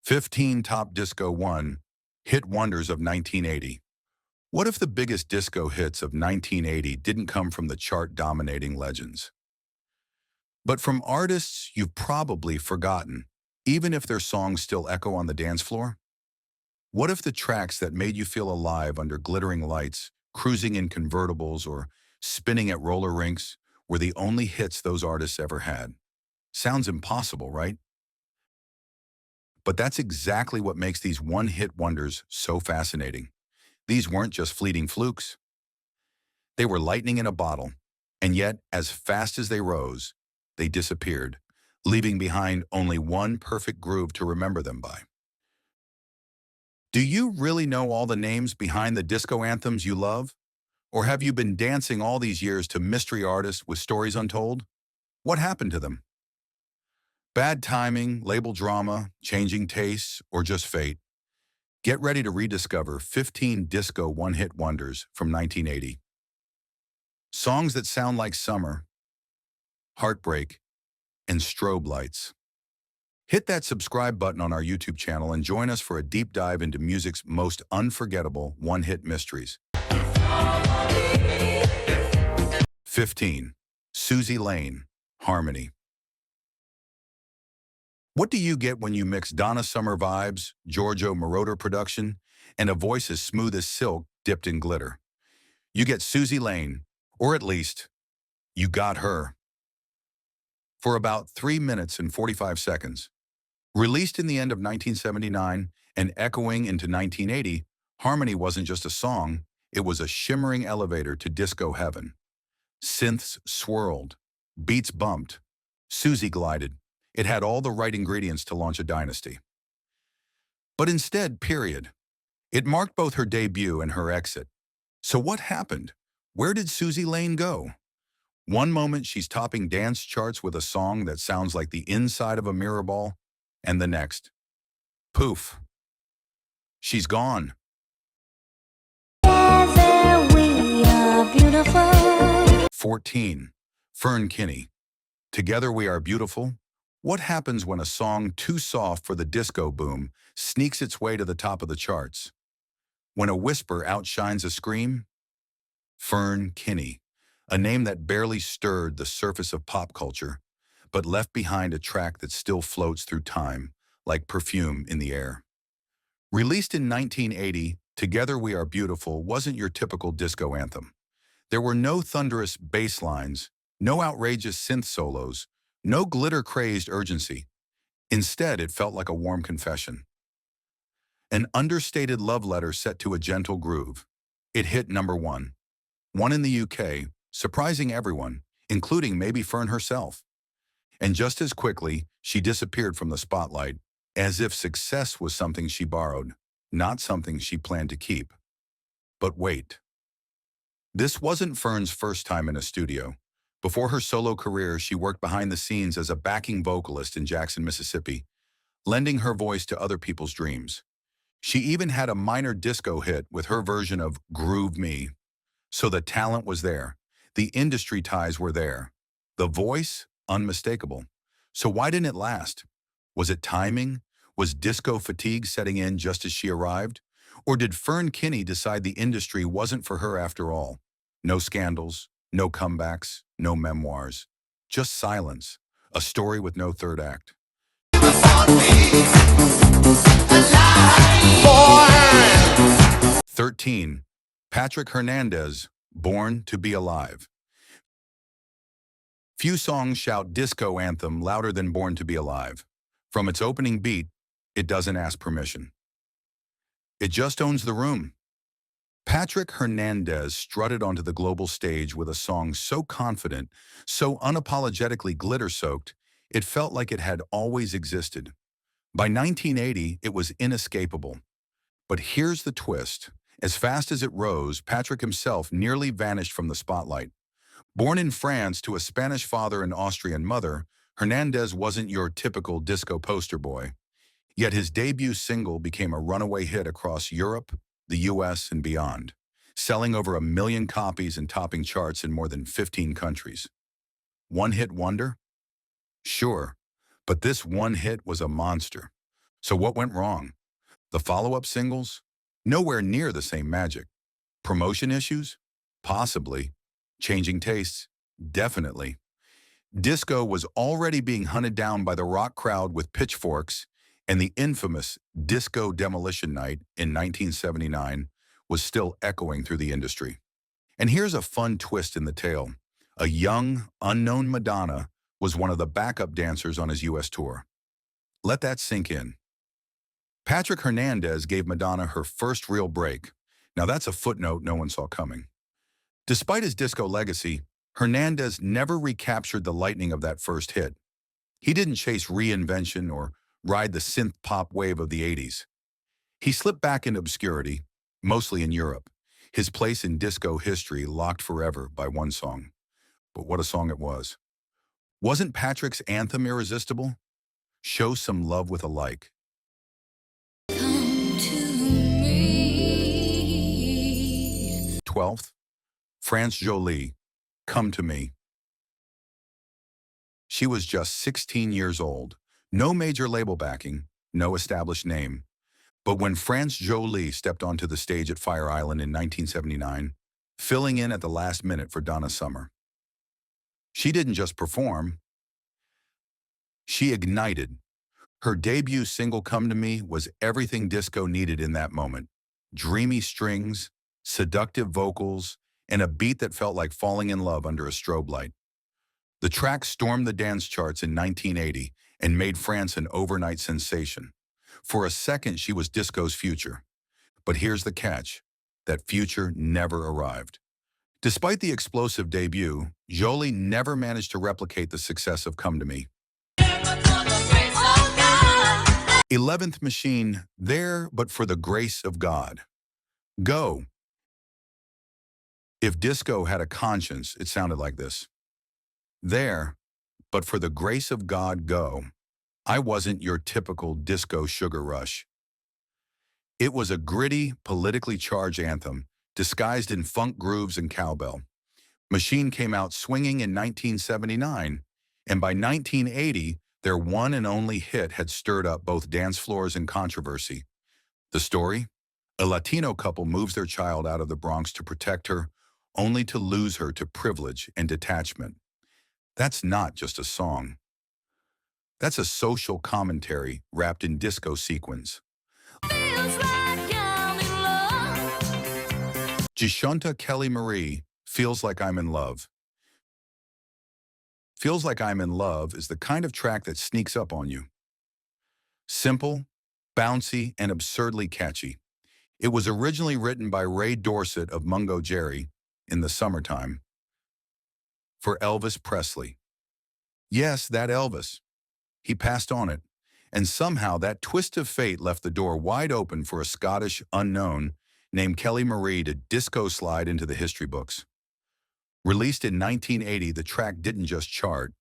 15 Top Disco 1 Hit Wonders of 1980. What if the biggest disco hits of 1980 didn't come from the chart-dominating legends, but from artists you've probably forgotten, even if their songs still echo on the dance floor? What if the tracks that made you feel alive under glittering lights, cruising in convertibles, or spinning at roller rinks were the only hits those artists ever had? Sounds impossible, right? But that's exactly what makes these one-hit wonders so fascinating. These weren't just fleeting flukes. They were lightning in a bottle, and yet, as fast as they rose, they disappeared, leaving behind only one perfect groove to remember them by. Do you really know all the names behind the disco anthems you love? Or have you been dancing all these years to mystery artists with stories untold? What happened to them? Bad timing, label drama, changing tastes, or just fate? Get ready to rediscover 15 disco one-hit wonders from 1980. Songs that sound like summer, heartbreak, and strobe lights. Hit that subscribe button on our YouTube channel and join us for a deep dive into music's most unforgettable one-hit mysteries. 15. Susie Lane, Harmony. What do you get when you mix Donna Summer vibes, Giorgio Moroder production, and a voice as smooth as silk dipped in glitter? You get Susie Lane, or at least, you got her. For about 3 minutes and 45 seconds. Released in the end of 1979 and echoing into 1980, Harmony wasn't just a song, it was a shimmering elevator to disco heaven. Synths swirled, beats bumped, Susie glided. It had all the right ingredients to launch a dynasty. But instead, it marked both her debut and her exit. So what happened? Where did Susie Lane go? One moment she's topping dance charts with a song that sounds like the inside of a mirror ball, and the next, poof, she's gone. Together we are beautiful. 14. Fern Kinney, Together We Are Beautiful. What happens when a song too soft for the disco boom sneaks its way to the top of the charts? When a whisper outshines a scream? Fern Kinney, a name that barely stirred the surface of pop culture, but left behind a track that still floats through time, like perfume in the air. Released in 1980, Together We Are Beautiful wasn't your typical disco anthem. There were no thunderous bass lines, no outrageous synth solos, no glitter-crazed urgency. Instead, it felt like a warm confession. An understated love letter set to a gentle groove. It hit number one in the UK, surprising everyone, including maybe Fern herself. And just as quickly, she disappeared from the spotlight, as if success was something she borrowed, not something she planned to keep. But wait. This wasn't Fern's first time in a studio. Before her solo career, she worked behind the scenes as a backing vocalist in Jackson, Mississippi, lending her voice to other people's dreams. She even had a minor disco hit with her version of Groove Me. So the talent was there. The industry ties were there. The voice, unmistakable. So why didn't it last? Was it timing? Was disco fatigue setting in just as she arrived? Or did Fern Kinney decide the industry wasn't for her after all? No scandals, no comebacks, no memoirs. Just silence. A story with no third act. 13. Patrick Hernandez, Born to Be Alive. Few songs shout disco anthem louder than Born to Be Alive. From its opening beat, it doesn't ask permission. It just owns the room. Patrick Hernandez strutted onto the global stage with a song so confident, so unapologetically glitter-soaked, it felt like it had always existed. By 1980, it was inescapable. But here's the twist. As fast as it rose, Patrick himself nearly vanished from the spotlight. Born in France to a Spanish father and Austrian mother, Hernandez wasn't your typical disco poster boy. Yet his debut single became a runaway hit across Europe, the US, and beyond, selling over 1 million copies and topping charts in more than 15 countries. One-hit wonder? Sure, but this one hit was a monster. So what went wrong? The follow-up singles? Nowhere near the same magic. Promotion issues? Possibly. Changing tastes? Definitely. Disco was already being hunted down by the rock crowd with pitchforks, and the infamous Disco Demolition Night in 1979 was still echoing through the industry. And here's a fun twist in the tale. A young, unknown Madonna was one of the backup dancers on his US tour. Let that sink in. Patrick Hernandez gave Madonna her first real break. Now that's a footnote no one saw coming. Despite his disco legacy, Hernandez never recaptured the lightning of that first hit. He didn't chase reinvention or ride the synth-pop wave of the 80s. He slipped back into obscurity, mostly in Europe, his place in disco history locked forever by one song. But what a song it was. Wasn't Patrick's anthem irresistible? Show some love with a like. Come to me. 12th, France Jolie, Come to Me. She was just 16 years old, no major label backing, no established name. But when France Jolie stepped onto the stage at Fire Island in 1979, filling in at the last minute for Donna Summer, she didn't just perform, she ignited. Her debut single, Come to Me, was everything disco needed in that moment. Dreamy strings, seductive vocals, and a beat that felt like falling in love under a strobe light. The track stormed the dance charts in 1980 and made France an overnight sensation. For a second, she was disco's future. But here's the catch. That future never arrived. Despite the explosive debut, Jolie never managed to replicate the success of Come to Me. 11th Machine, There But for the Grace of God. Go. If disco had a conscience, it sounded like this. There, but for the grace of God, go. I wasn't your typical disco sugar rush. It was a gritty, politically charged anthem, disguised in funk grooves and cowbell. Machine came out swinging in 1979, and by 1980, their one and only hit had stirred up both dance floors and controversy. The story? A Latino couple moves their child out of the Bronx to protect her, only to lose her to privilege and detachment. That's not just a song. That's a social commentary wrapped in disco sequins. Gishonta Kelly Marie, Feels Like I'm in Love. Feels Like I'm in Love is the kind of track that sneaks up on you. Simple, bouncy, and absurdly catchy. It was originally written by Ray Dorset of Mungo Jerry in the summertime for Elvis Presley. Yes, that Elvis. He passed on it, and somehow that twist of fate left the door wide open for a Scottish unknown named Kelly Marie to disco slide into the history books. Released in 1980, the track didn't just chart.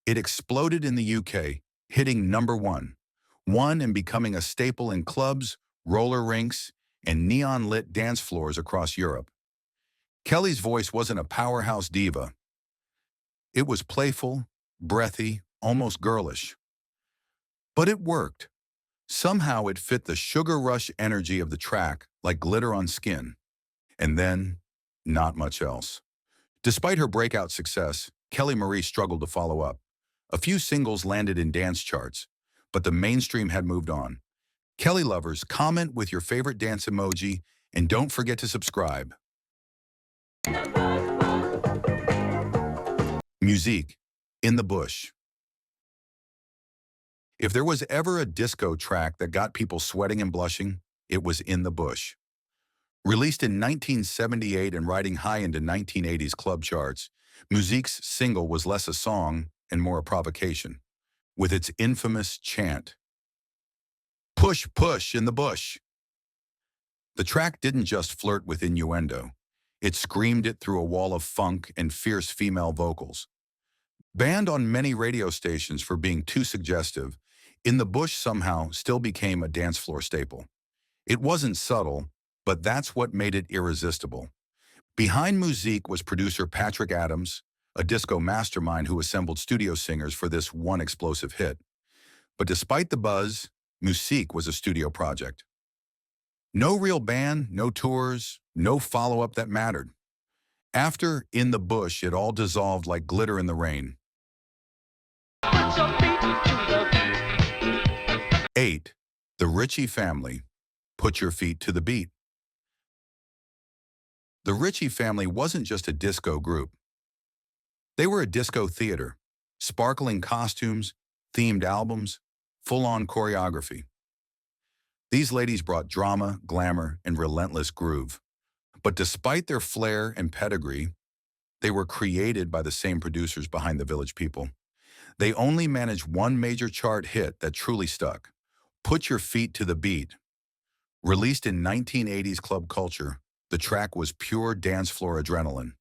It exploded in the UK, hitting #1 and becoming a staple in clubs, roller rinks, and neon-lit dance floors across Europe. Kelly's voice wasn't a powerhouse diva. It was playful, breathy, almost girlish. But it worked. Somehow it fit the sugar rush energy of the track like glitter on skin. And then, not much else. Despite her breakout success, Kelly Marie struggled to follow up. A few singles landed in dance charts, but the mainstream had moved on. Kelly lovers, comment with your favorite dance emoji, and don't forget to subscribe. Musique, In the Bush. If there was ever a disco track that got people sweating and blushing, it was In the Bush. Released in 1978 and riding high into 1980s club charts, Musique's single was less a song and more a provocation, with its infamous chant, "Push, push in the bush." The track didn't just flirt with innuendo. It screamed it through a wall of funk and fierce female vocals. Banned on many radio stations for being too suggestive, In the Bush somehow still became a dance floor staple. It wasn't subtle, but that's what made it irresistible. Behind Musique was producer Patrick Adams, a disco mastermind who assembled studio singers for this one explosive hit. But despite the buzz, Musique was a studio project. No real band, no tours, no follow-up that mattered. After In the Bush, it all dissolved like glitter in the rain. 8. The Ritchie Family. Put your feet to the beat. The Ritchie family wasn't just a disco group. They were a disco theater. Sparkling costumes, themed albums, full-on choreography. These ladies brought drama, glamour, and relentless groove. But despite their flair and pedigree, they were created by the same producers behind the Village People. They only managed one major chart hit that truly stuck. Put Your Feet to the Beat. Released in 1980s club culture, the track was pure dance floor adrenaline.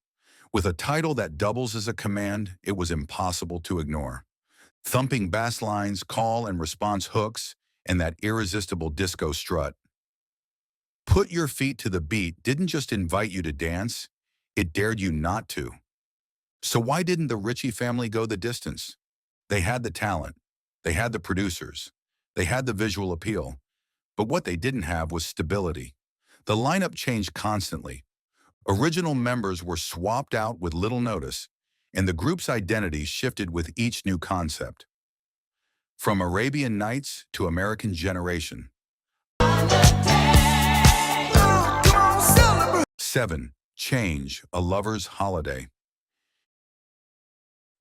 With a title that doubles as a command, it was impossible to ignore. Thumping bass lines, call and response hooks, and that irresistible disco strut. Put Your Feet to the Beat didn't just invite you to dance, it dared you not to. So why didn't the Ritchie family go the distance? They had the talent, they had the producers, they had the visual appeal, but what they didn't have was stability. The lineup changed constantly. Original members were swapped out with little notice, and the group's identity shifted with each new concept. From Arabian Nights to American Generation. 7. Change, A Lover's Holiday.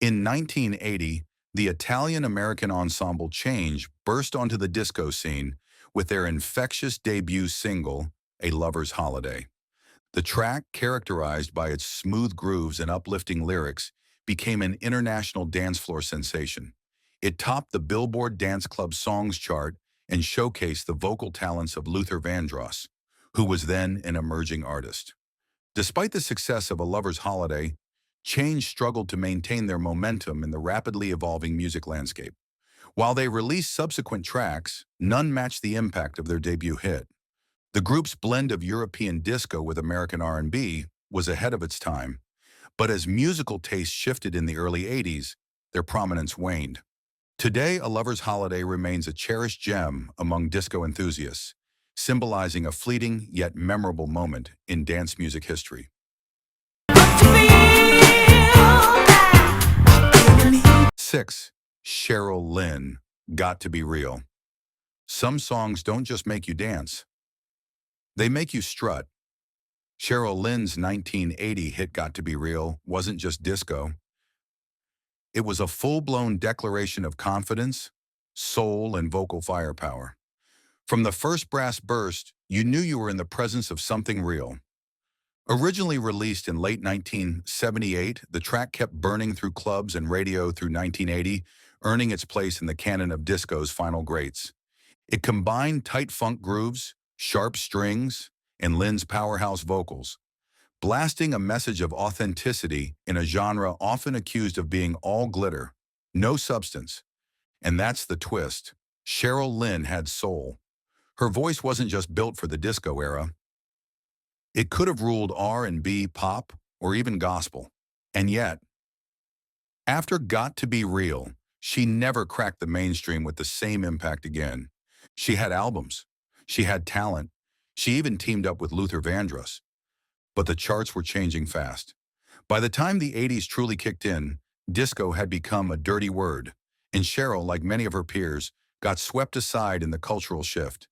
In 1980, the Italian-American ensemble Change burst onto the disco scene with their infectious debut single, A Lover's Holiday. The track, characterized by its smooth grooves and uplifting lyrics, became an international dance floor sensation. It topped the Billboard Dance Club Songs chart and showcased the vocal talents of Luther Vandross, who was then an emerging artist. Despite the success of A Lover's Holiday, Change struggled to maintain their momentum in the rapidly evolving music landscape. While they released subsequent tracks, none matched the impact of their debut hit. The group's blend of European disco with American R&B was ahead of its time, but as musical tastes shifted in the early 80s, their prominence waned. Today, A Lover's Holiday remains a cherished gem among disco enthusiasts, symbolizing a fleeting yet memorable moment in dance music history. 6. Cheryl Lynn, Got to Be Real. Some songs don't just make you dance. They make you strut. Cheryl Lynn's 1980 hit Got to Be Real wasn't just disco. It was a full-blown declaration of confidence, soul, and vocal firepower. From the first brass burst, you knew you were in the presence of something real. Originally released in late 1978, the track kept burning through clubs and radio through 1980, earning its place in the canon of disco's final greats. It combined tight funk grooves, sharp strings, and Lynn's powerhouse vocals, blasting a message of authenticity in a genre often accused of being all glitter, no substance. And that's the twist. Cheryl Lynn had soul. Her voice wasn't just built for the disco era. It could have ruled R&B, pop, or even gospel. And yet, after Got to Be Real, she never cracked the mainstream with the same impact again. She had albums. She had talent. She even teamed up with Luther Vandross. But the charts were changing fast. By the time the 80s truly kicked in, disco had become a dirty word, and Cheryl, like many of her peers, got swept aside in the cultural shift.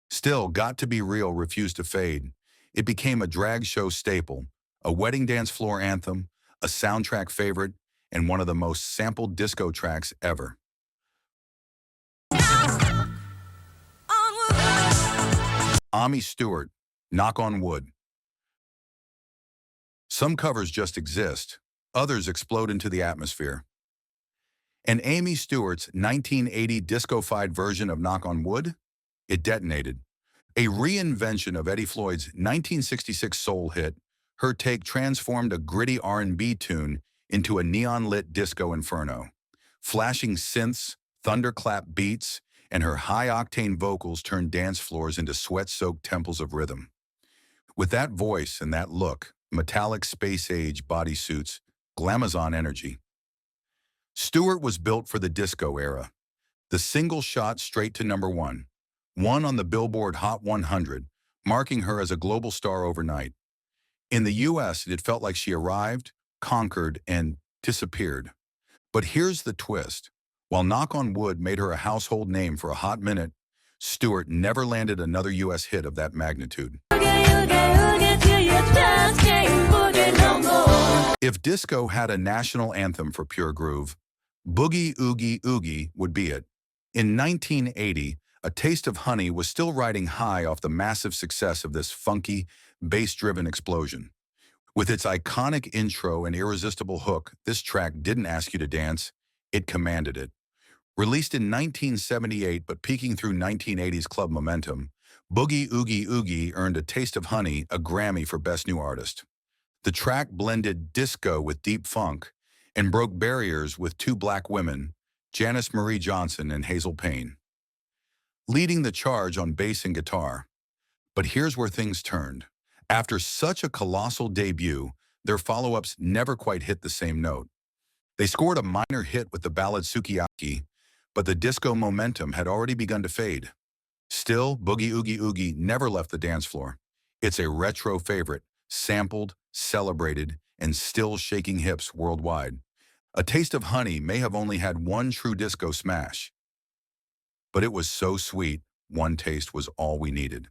Still, Got to Be Real refused to fade. It became a drag show staple, a wedding dance floor anthem, a soundtrack favorite, and one of the most sampled disco tracks ever. Amy Stewart, Knock on Wood. Some covers just exist, others explode into the atmosphere. And Amy Stewart's 1980 disco-fied version of Knock on Wood? It detonated. A reinvention of Eddie Floyd's 1966 soul hit, her take transformed a gritty R&B tune into a neon-lit disco inferno. Flashing synths, thunderclap beats, and her high-octane vocals turned dance floors into sweat-soaked temples of rhythm. With that voice and that look, metallic space-age bodysuits, glamazon energy. Stewart was built for the disco era. The single shot straight to #1 on the Billboard Hot 100, marking her as a global star overnight. In the US, it felt like she arrived, conquered, and disappeared. But here's the twist. While Knock on Wood made her a household name for a hot minute, Stewart never landed another US hit of that magnitude. If disco had a national anthem for pure groove, Boogie Oogie Oogie would be it. In 1980, A Taste of Honey was still riding high off the massive success of this funky, bass-driven explosion. With its iconic intro and irresistible hook, this track didn't ask you to dance, it commanded it. Released in 1978 but peaking through 1980's club momentum, Boogie Oogie Oogie earned A Taste of Honey a Grammy for Best New Artist. The track blended disco with deep funk and broke barriers with two black women, Janice Marie Johnson and Hazel Payne, leading the charge on bass and guitar. But here's where things turned. After such a colossal debut, their follow-ups never quite hit the same note. They scored a minor hit with the ballad Sukiyaki, but the disco momentum had already begun to fade. Still, Boogie Oogie Oogie never left the dance floor. It's a retro favorite, sampled, celebrated, and still shaking hips worldwide. A Taste of Honey may have only had one true disco smash, but it was so sweet, one taste was all we needed.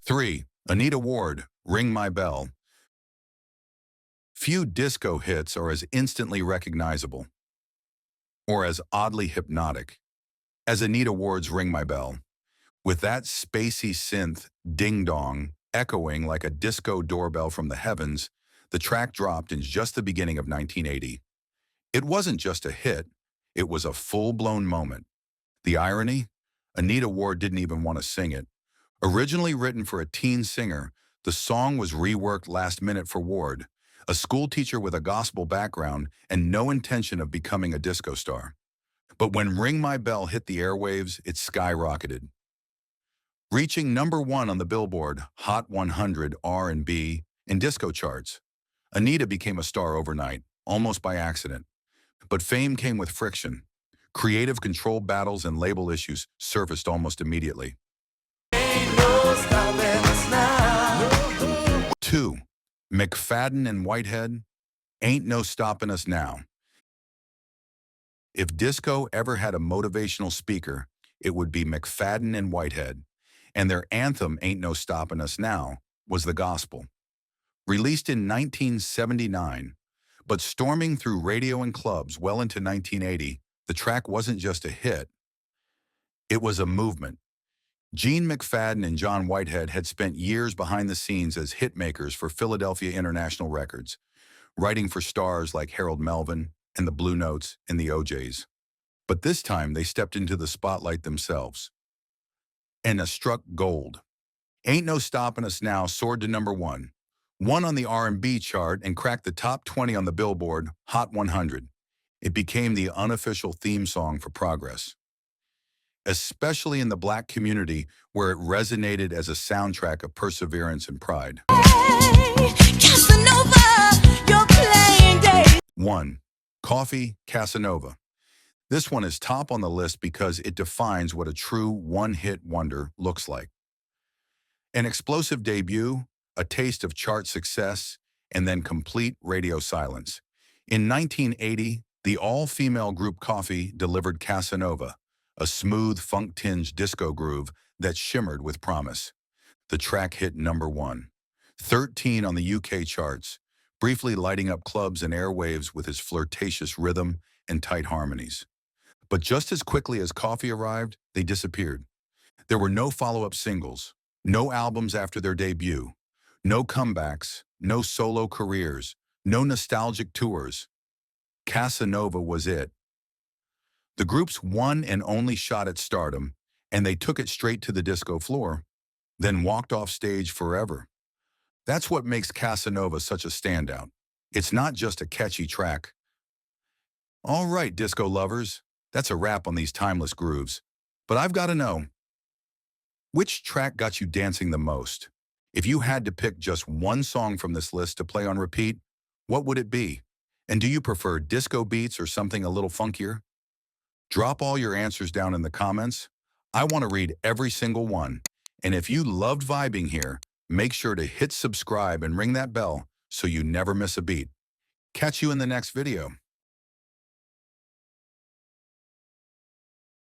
3. Anita Ward, Ring My Bell. Few disco hits are as instantly recognizable or as oddly hypnotic as Anita Ward's Ring My Bell. With that spacey synth, ding-dong, echoing like a disco doorbell from the heavens, the track dropped in just the beginning of 1980. It wasn't just a hit, it was a full-blown moment. The irony? Anita Ward didn't even want to sing it. Originally written for a teen singer, the song was reworked last minute for Ward, a school teacher with a gospel background and no intention of becoming a disco star. But when Ring My Bell hit the airwaves, it skyrocketed. Reaching #1 on the Billboard Hot 100 R&B and disco charts, Anita became a star overnight, almost by accident. But fame came with friction. Creative control battles and label issues surfaced almost immediately. 2. McFadden and Whitehead, Ain't No Stoppin' Us Now. If disco ever had a motivational speaker, it would be McFadden and Whitehead, and their anthem, Ain't No Stoppin' Us Now, was the gospel. Released in 1979, but storming through radio and clubs well into 1980, the track wasn't just a hit, it was a movement. Gene McFadden and John Whitehead had spent years behind the scenes as hitmakers for Philadelphia International Records, writing for stars like Harold Melvin and the Blue Notes and the OJs. But this time they stepped into the spotlight themselves and struck gold. Ain't No Stoppin' Us Now soared to #1, won on the R&B chart and cracked the top 20 on the Billboard Hot 100. It became the unofficial theme song for Progress, especially in the Black community where it resonated as a soundtrack of perseverance and pride. 1. Coffee, Casanova. This one is top on the list because it defines what a true one-hit wonder looks like. An explosive debut, a taste of chart success, and then complete radio silence. In 1980, the all-female group Coffee delivered Casanova, a smooth, funk-tinged disco groove that shimmered with promise. The track hit #1, 13 on the UK charts, briefly lighting up clubs and airwaves with his flirtatious rhythm and tight harmonies. But just as quickly as Coffee arrived, they disappeared. There were no follow-up singles, no albums after their debut, no comebacks, no solo careers, no nostalgic tours. Casanova was it. The group's one and only shot at stardom, and they took it straight to the disco floor, then walked off stage forever. That's what makes Casanova such a standout. It's not just a catchy track. All right, disco lovers, that's a wrap on these timeless grooves. But I've got to know, which track got you dancing the most? If you had to pick just one song from this list to play on repeat, what would it be? And do you prefer disco beats or something a little funkier? Drop all your answers down in the comments. I want to read every single one. And if you loved vibing here, make sure to hit subscribe and ring that bell so you never miss a beat. Catch you in the next video.